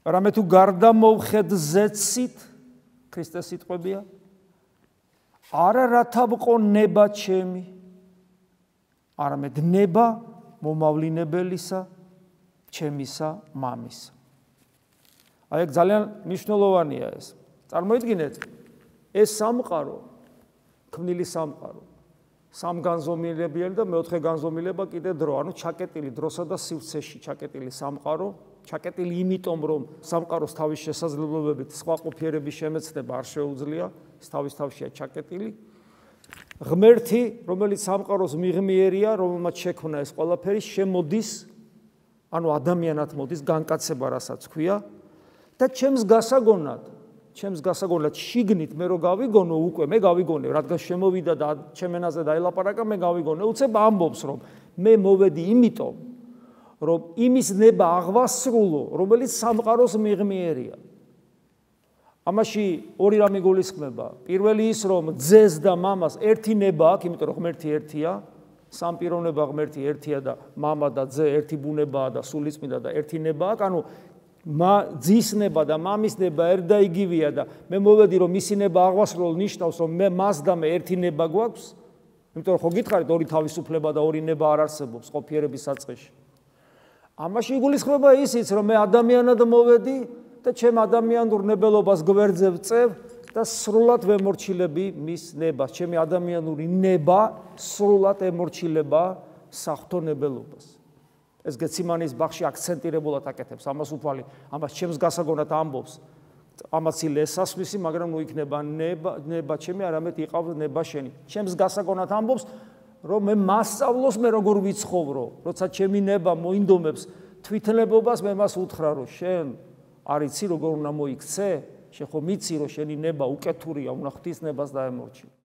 რამე თუ გარდა მოვხედზეცით ქრისტეს სიტყვებია არა რათა ვყო ნება ჩემი არამედ ნება მომავლინებელისა ჩემისა მამისა. აი ეგ ძალიან მნიშვნელოვანია ეს. წარმოიდგინეთ ეს სამყარო ქმნილი სამყარო სამგანზომილებიანი და მეოთხე განზომილება კიდე დრო, ანუ ჩაკეტილი დროსა და სივრცეში ჩაკეტილი სამყარო, ჩაკეტილი იმიტომ რომ სამყაროს თავის შესაძლებლობებით სხვა ყოფიერების შემეცნება არ შეუძლია, ის თავის თავშია ჩაკეტილი. ღმერთი, რომელიც სამყაროს მიღმიერია, რომელმაც შექმნა ეს ყველაფერი, შემოდის, ანუ ადამიანად მოდის განკაცება, რასაც ქვია და ჩემს გასაგონად შიგნით მე რო გავიგონო უკვე მე გავიგონე რადგან შემოვიდა და ჩემენაზე დაელაპარაკა მე გავიგონე უცებ ამბობს რომ მე მოვედი იმიტომ რომ იმის ნება აღვასრულო რომელიც სამყაროს მიღმიერია. ამაში ორი რამე გულისხმება. პირველი ის რომ ძეს და მამას ერთი ნება აქვს, იმიტომ რომ ღმერთი ერთია, სამპიროვნება ღმერთი ერთია და მამა და ძე ერთი ბუნებაა და სულიწმიდა და ერთი ნება აქვს, ანუ ძის ნება და მამის ნება ერთ და იგივეა და მე მოვედი რომ მისი ნება აღვასრულო ნიშნავს რომ მე მას და მე ერთი ნება გვაქვს, იმიტომ რომ ხო გითხარით ორი თავისუფლება და ორი ნება არ არსებობს ყოფიერების საწყისში. ამაში იგულისხმება ისიც რომ მე ადამიანად მოვედი და ჩემ ადამიანურ ნებელობას გვერდზე ვწევ და სრულად ვემორჩილები მის ნებას. ჩემი ადამიანური ნება სრულად ემორჩილება საღვთო ნებელობას. ეს გეციმანის ბაღში აქცენტირებულად აკეთებს ამას უფალი, ამას ჩემს გასაგონად ამბობს. ამაც ილესასვისი, მაგრამ ნუ იქნება ნება ჩემი, არამედ იყავს ნება შენი. ჩემს გასაგონად ამბობს, რომ მე მასწავლოს მე როგორ ვიცხოვრო, როცა ჩემი ნება მოინდომებს თვითნებობას, მე მას უთხრა, რომ შენ არ იცი როგორ უნდა მოიქცე, შენ ხო მიცი, რომ შენი ნება უკეთურია, უნდა ღვთის ნებას დაემორჩილო.